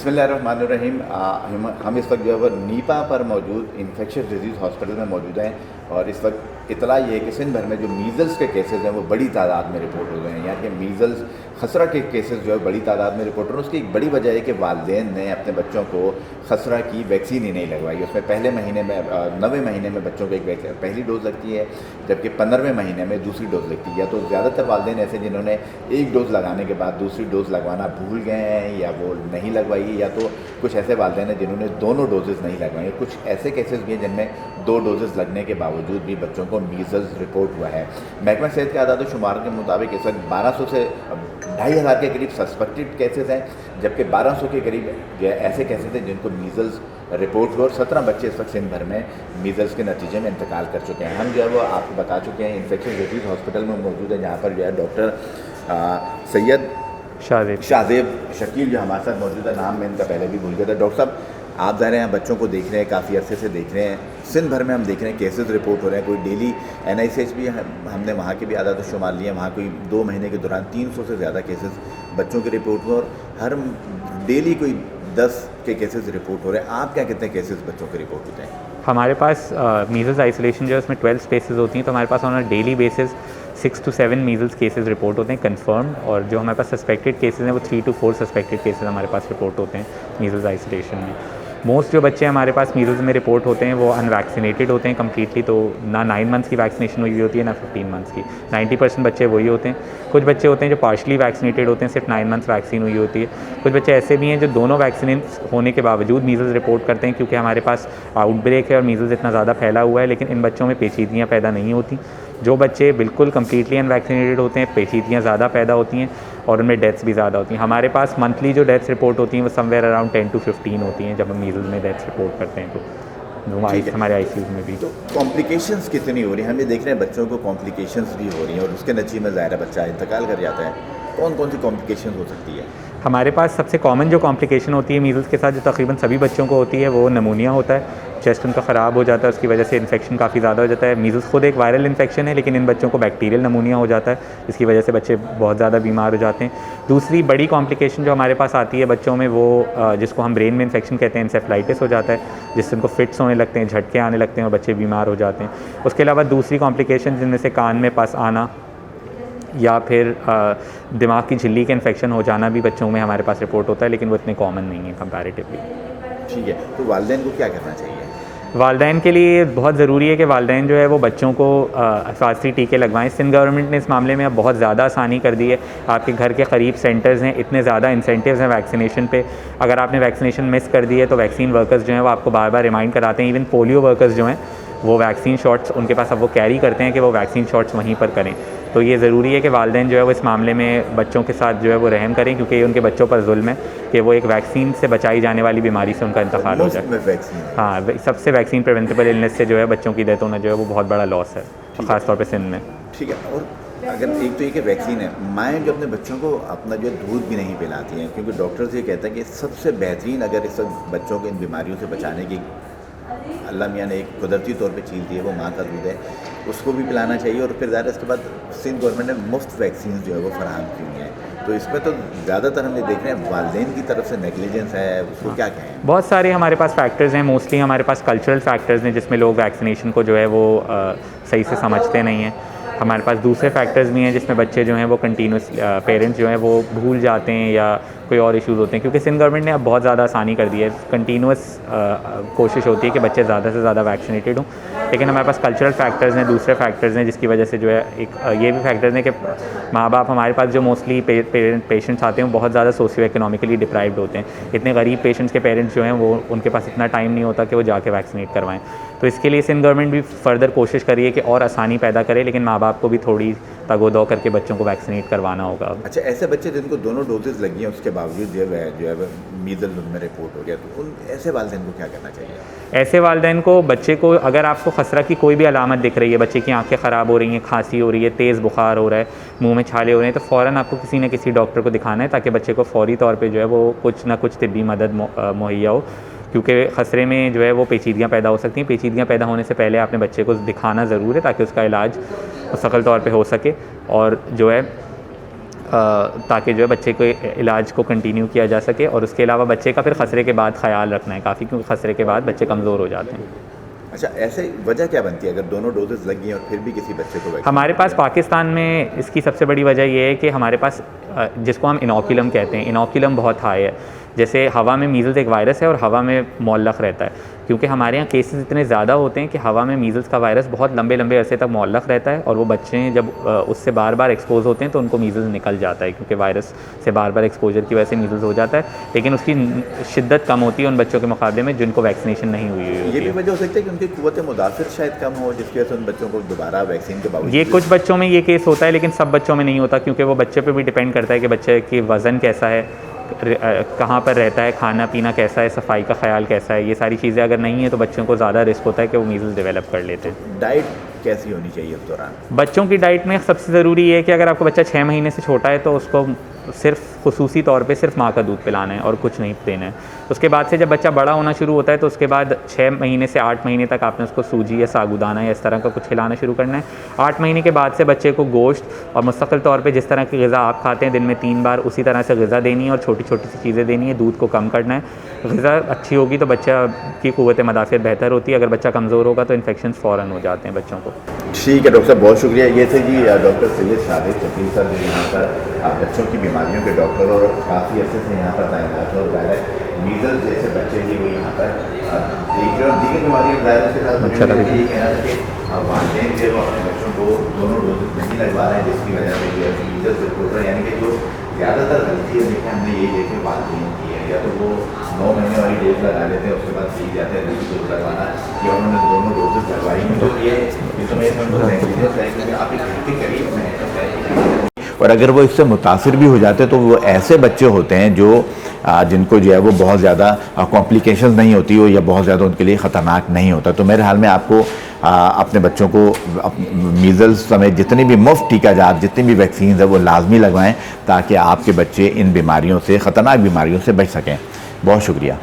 बिस्मिल्लाहिर्रहमानिर्रहीम। हम इस वक्त जो है वो नीपा पर मौजूद इन्फेक्शियस डिजीज़ हॉस्पिटल में मौजूद हैं और इस वक्त इतला ये है कि सिंध भर में जो मीज़ल्स के केसेस हैं वो बड़ी तादाद में रिपोर्ट हो गए हैं। यानी कि मीज़ल्स खसरा के केसेस जो है बड़ी तादाद में रिपोर्ट हो रहे हैं। उसकी एक बड़ी वजह है कि वालिदैन ने अपने बच्चों को खसरा की वैक्सीन ही नहीं लगवाई। उसमें पहले महीने में 9वें महीने में बच्चों को एक पहली डोज़ लगती है, जबकि 15वें महीने में दूसरी डोज़ लगती है। या तो ज़्यादातर वालिदैन ऐसे जिन्होंने एक डोज़ लगाने के बाद दूसरी डोज़ लगवाना भूल गए हैं या वो नहीं लगवाई है, या तो कुछ ऐसे वालिदैन हैं जिन्होंने दोनों डोजेज़ नहीं लगवाई। कुछ ऐसे केसेस भी हैं जिनमें 2 डोजेज़ लगने के बावजूद भी बच्चों को मीज़ल्स रिपोर्ट हुआ है। महकमा सेहत के आदाद शुमार के मुताबिक इस वक्त 1200 से 2500 के करीब सस्पेक्टेड केसेस हैं, जबकि 1200 के करीब ऐसे केसेस हैं जिनको मीज़ल्स रिपोर्ट हुआ और 17 बच्चे इस वक्त सिंध भर में मीज़ल्स के नतीजे में इंतकाल कर चुके हैं। हम जो है वो आपको बता चुके हैं इन्फेक्शियस डिजीज़ हॉस्पिटल में मौजूद है, जहाँ पर जो है डॉक्टर सैयद शाहजेब शकील जो हमारे साथ मौजूद है। नाम मैं इनका पहले भी भूल गया था। डॉक्टर साहब, आप ज़ाहिर हैं बच्चों को देख रहे हैं, काफ़ी अरसे से देख रहे हैं, सिंध भर में हम देख रहे हैं केसेस रिपोर्ट हो रहे हैं। कोई डेली NICH भी हमने वहाँ के भी आदाद शुमार लिए, वहाँ कोई 2 महीने के दौरान 300 से ज़्यादा केसेस बच्चों के रिपोर्ट हुए और हर डेली कोई 10 के केसेस रिपोर्ट हो रहे हैं। आप क्या कहते हैं केसेस बच्चों के रिपोर्ट होते हैं? हमारे पास मीज़ल्स आइसोलेशन जो है उसमें 12 स्पेसेस होती हैं, तो हमारे pass on a daily basis 6 to 7 measles cases report होते हैं कंफर्म्ड, और जो हमारे पास सस्पेक्टेड केसेस हैं वो 3 to 4 सस्पेक्टेड केसेस हमारे पास रिपोर्ट होते हैं मीज़ल्स आइसोलेशन में। मोस्ट जो बच्चे हमारे पास मीज़ल्स में रिपोर्ट होते हैं वो अनवैक्सीनेटेड होते हैं कम्प्लीटली, तो ना 9 मंथ्स की वैक्सीनेशन हुई होती है ना 15 मंथ्स की। 90% बच्चे वही होते हैं। कुछ बच्चे होते हैं जो पार्शली वैक्सीनेटेड होते हैं, सिर्फ 9 मंथ्स वैक्सीन हुई होती है। कुछ बच्चे ऐसे भी हैं जो दोनों वैक्सीन होने के बावजूद मीज़ल्स रिपोर्ट करते हैं, क्योंकि हमारे पास आउटब्रेक है और मीज़ल्स इतना ज़्यादा फैला हुआ है, लेकिन इन बच्चों में पेचीदगियाँ पैदा नहीं होती। जो बच्चे बिल्कुल कम्प्लीटली अनवैक्सीनेटेड होते हैं, पेचीदगियाँ ज़्यादा पैदा होती हैं और उनमें डेथ्स भी ज़्यादा होती हैं। हमारे पास मंथली जो डेथ्स रिपोर्ट होती हैं वो समवेयर अराउंड 10 to 15 होती हैं जब हम मीज़ल्स में डेथ्स रिपोर्ट करते हैं, तो हमारे ICU में भी। तो कॉम्प्लिकेशंस कितनी हो रही हैं? हम ये देख रहे हैं बच्चों को कॉम्प्लिकेशंस भी हो रही हैं और उसके नतीजे में ज़ाहिर बच्चा इंतकाल कर जाता है। कौन कौन सी कॉम्प्लिकेशंस हो सकती है? हमारे पास सबसे कॉमन जो कॉम्प्लिकेशन होती है मीज़ल्स के साथ, जो तकरीबन सभी बच्चों को होती है, वो नमूनिया होता है। चेस्ट उनका ख़राब हो जाता है, उसकी वजह से इन्फेक्शन काफ़ी ज़्यादा हो जाता है। मीज़ल्स खुद एक वायरल इन्फेक्शन है, लेकिन इन बच्चों को बैक्टीरियल नमूनिया हो जाता है, जिसकी वजह से बच्चे बहुत ज़्यादा बीमार हो जाते हैं। दूसरी बड़ी कॉम्प्लिकेशन जो हमारे पास आती है बच्चों में, वो जिसको हम ब्रेन में इन्फेक्शन कहते हैं, एन्सेफेलाइटिस हो जाता है, जिससे उनको फिट्स होने लगते हैं, झटके आने लगते हैं और बच्चे बीमार हो जाते हैं। उसके अलावा दूसरी कॉम्प्लिकेशन जिनमें से कान में पस आना या फिर दिमाग की झिल्ली के इन्फेक्शन हो जाना भी बच्चों में हमारे पास रिपोर्ट होता है, लेकिन वो इतने कॉमन नहीं है कंपैरेटिवली। ठीक है, तो वालिदैन को क्या करना चाहिए? वालिदैन के लिए बहुत ज़रूरी है कि वालिदैन जो है वो बच्चों को हिफाजती टीके लगवाएं। सिंध गवर्नमेंट ने इस मामले में अब बहुत ज़्यादा आसानी कर दी है। आपके घर के करीब सेंटर्स हैं, इतने ज़्यादा इंसेंटिव्स हैं वैक्सीनेशन पे। अगर आपने वैक्सीनेशन मिस कर दी है तो वैक्सीन वर्कर्स जो हैं वो आपको बार बार रिमाइंड कराते हैं। इवन पोलियो वर्कर्स जो हैं वो वैक्सीन शॉट्स उनके पास अब वो कैरी करते हैं कि वो वैक्सीन शॉट्स वहीं पर करें। तो ये ज़रूरी है कि वालिदैन जो है वो इस मामले में बच्चों के साथ जो है वो रहम करें, क्योंकि ये उनके बच्चों पर जुल्म है कि वो एक वैक्सीन से बचाई जाने वाली बीमारी से उनका इंतकाल हो जाए। हाँ, सबसे वैक्सीन प्रिवेंटेबल इलनेस से जो है बच्चों की डेथ होना जो है वो बहुत बड़ा लॉस है, ख़ासतौर पर सिंध में। ठीक है, और अगर एक तो ये कि वैक्सीन है, माएँ जो अपने बच्चों को अपना जो दूध भी नहीं पिलाती हैं, क्योंकि डॉक्टर्स ये कहते हैं कि सबसे बेहतरीन अगर इस बच्चों को इन बीमारियों से बचाने की अल्लाह मियाँ ने एक कुदरती तौर पे चीज़ दी है, वो माँ का दूध है, उसको भी पिलाना चाहिए। और फिर ज़्यादा इसके बाद सिंध गवर्नमेंट ने मुफ्त वैक्सीन जो है वो फराहम की हुई हैं, तो इसमें तो ज़्यादातर हम ये देख रहे हैं वालिदैन की तरफ से नेग्लिजेंस है, उसको क्या कहें? बहुत सारे हमारे पास फैक्टर्स हैं, मोस्टली हमारे पास कल्चरल फैक्टर्स हैं जिसमें लोग वैक्सीनेशन को जो है वो सही से समझते नहीं हैं। हमारे पास दूसरे फैक्टर्स भी हैं जिसमें बच्चे जो हैं वो कंटिन्यूस पेरेंट्स जो हैं वो भूल जाते हैं या कोई और इश्यूज़ होते हैं, क्योंकि सिंध गवर्नमेंट ने अब बहुत ज़्यादा आसानी कर दी है। कंटिन्यूस कोशिश होती है कि बच्चे ज़्यादा से ज़्यादा वैक्सीनेटेड हों, लेकिन हमारे पास कल्चरल फैक्टर्स हैं, दूसरे फैक्टर्स हैं जिसकी वजह से जो है एक ये भी फैक्टर्स हैं कि माँ बाप हमारे पास जो मोस्टली पेशेंट्स आते हैं वो बहुत ज़्यादा सोशियो इकोनॉमिकली डिप्राइव्ड होते हैं। इतने गरीब पेशेंट्स के पेरेंट्स जो हैं वो उनके पास इतना टाइम नहीं होता कि वो जाके वैक्सीनेट करवाएं। तो इसके लिए सिंध गवर्नमेंट भी फर्दर कोशिश करिए कि और आसानी पैदा करे, लेकिन माँ बाप को भी थोड़ी तगोदो करके बच्चों को वैक्सीनेट करवाना होगा। अच्छा, ऐसे बच्चे जिनको दोनों डोजेज़ लगी हैं उसके बावजूद जो है मीज़ल्स उनमें रिपोर्ट हो गया, तो उन ऐसे वालिदैन को क्या करना चाहिए? ऐसे वालिदैन को, बच्चे को अगर आपको खसरा की कोई भी अलामत दिख रही है, बच्चे की आंखें ख़राब हो रही हैं, खांसी हो रही है, तेज़ बुखार हो रहा है, मुंह में छाले हो रहे हैं, तो फ़ौरन आपको किसी न किसी डॉक्टर को दिखाना है ताकि बच्चे को फ़ौरी तौर पे जो है वो कुछ ना कुछ तिब्बी मदद मुहैया हो, क्योंकि खसरे में जो है वो पेचीदगियाँ पैदा हो सकती हैं। पेचीदगियाँ पैदा होने से पहले आपने बच्चे को दिखाना ज़रूर है ताकि उसका इलाज मुस्तक़िल तौर पे हो सके। और जो है ताकि जो है बच्चे को इलाज को कंटिन्यू किया जा सके। और उसके अलावा बच्चे का फिर खसरे के बाद ख्याल रखना है काफ़ी, क्योंकि खसरे के बाद बच्चे कमज़ोर हो जाते हैं। अच्छा, ऐसे वजह क्या बनती है अगर दोनों डोजेस लगी हैं और फिर भी किसी बच्चे को वैक्सीन हमारे पास पाकिस्तान में इसकी सबसे बड़ी वजह यह है कि हमारे पास जिसको हम इनोकुलम कहते हैं, इनोकुलम बहुत हाई है। जैसे हवा में मीज़ल्स एक वायरस है और हवा में मौल्लक रहता है, क्योंकि हमारे यहाँ केसेस इतने ज़्यादा होते हैं कि हवा में मीज़ल्स का वायरस बहुत लंबे लंबे अरसे तक मौल्लक रहता है, और वो बच्चे जब उससे बार बार एक्सपोज होते हैं तो उनको मीज़ल्स निकल जाता है, क्योंकि वायरस से बार बार एक्सपोजर की वजह से मीज़ल्स हो जाता है। लेकिन उसकी शिद्दत कम होती है उन बच्चों के मुकाबले में जिनको वैक्सीनेशन नहीं हुई ये भी वजह हो सकती है कि उनकी क़ुव्वत मुदाफ़िर शायद कम हो, जिसकी वजह से उन बच्चों को दोबारा वैक्सीन के बावजूद। ये कुछ बच्चों में ये केस होता है, लेकिन सब बच्चों में नहीं होता, क्योंकि वो बच्चे पे भी डिपेंड करता है कि बच्चे की वज़न कैसा है, कहाँ पर रहता है, खाना पीना कैसा है, सफाई का ख्याल कैसा है। ये सारी चीज़ें अगर नहीं है तो बच्चों को ज़्यादा रिस्क होता है कि वो मीज़ल्स डेवलप कर लेते हैं। डाइट कैसी होनी चाहिए इस दौरान? बच्चों की डाइट में सबसे ज़रूरी ये है कि अगर आपका बच्चा 6 महीने से छोटा है तो उसको सिर्फ खुसूसी तौर पे सिर्फ माँ का दूध पिलाना है और कुछ नहीं देना है। उसके बाद से जब बच्चा बड़ा होना शुरू होता है तो उसके बाद 6 महीने से 8 महीने तक आपने उसको सूजी या साबूदाना या इस तरह का कुछ खिलाना शुरू करना है। 8 महीने के बाद से बच्चे को गोश्त और मुस्तकिल तौर पे जिस तरह की ग़िज़ा आप खाते हैं दिन में 3 बार, उसी तरह से ग़िज़ा देनी है और छोटी छोटी सी चीज़ें देनी है। दूध को कम करना है। ग़िज़ा अच्छी होगी तो बच्चा की क़ुव्वत मुदाफ़ियत बेहतर होती है। अगर बच्चा कमज़ोर होगा तो इन्फेक्शन फ़ौरन हो जाते हैं बच्चों को। ठीक है डॉक्टर साहब, बहुत शुक्रिया। ये थे जी डॉक्टर सैयद शाहिद शकील सर, जो यहाँ पर बच्चों की बीमारियों के डॉक्टर और काफ़ी अर्से से यहाँ पर तैनात और मीज़ल्स जैसे बच्चे ही वो यहाँ पर देख रहे और दीगर बीमारियों के साथ ये कहना था कि वालिदैन जो अपने बच्चों को दोनों डोज नहीं लगवा रहे हैं, जिसकी वजह से ये मीज़ल्स रिपोर्ट रहे हैं। यानी कि जो ज़्यादातर गलती है देखिए हमने यही देखे वालिदैन की है, या तो वो 9 महीने वाली डोज लगा लेते हैं, उसके बाद सीख जाते हैं दूसरी डोज लगवाना, या उन्होंने दोनों डोजेज लगवाई हैं। तो ये इसमें आप इसके करीब में, और अगर वो इससे मुतासिर भी हो जाते हैं तो वो ऐसे बच्चे होते हैं जो जिनको जो है वो बहुत ज़्यादा कॉम्प्लिकेशंस नहीं होती हो या बहुत ज़्यादा उनके लिए ख़तरनाक नहीं होता। तो मेरे हाल में आपको अपने बच्चों को मीज़ल्स समेत जितनी भी मुफ्त टीकाजात, जितनी भी वैक्सीन है वो लाजमी लगवाएं, ताकि आपके बच्चे इन बीमारियों से, ख़तरनाक बीमारियों से बच सकें। बहुत शुक्रिया।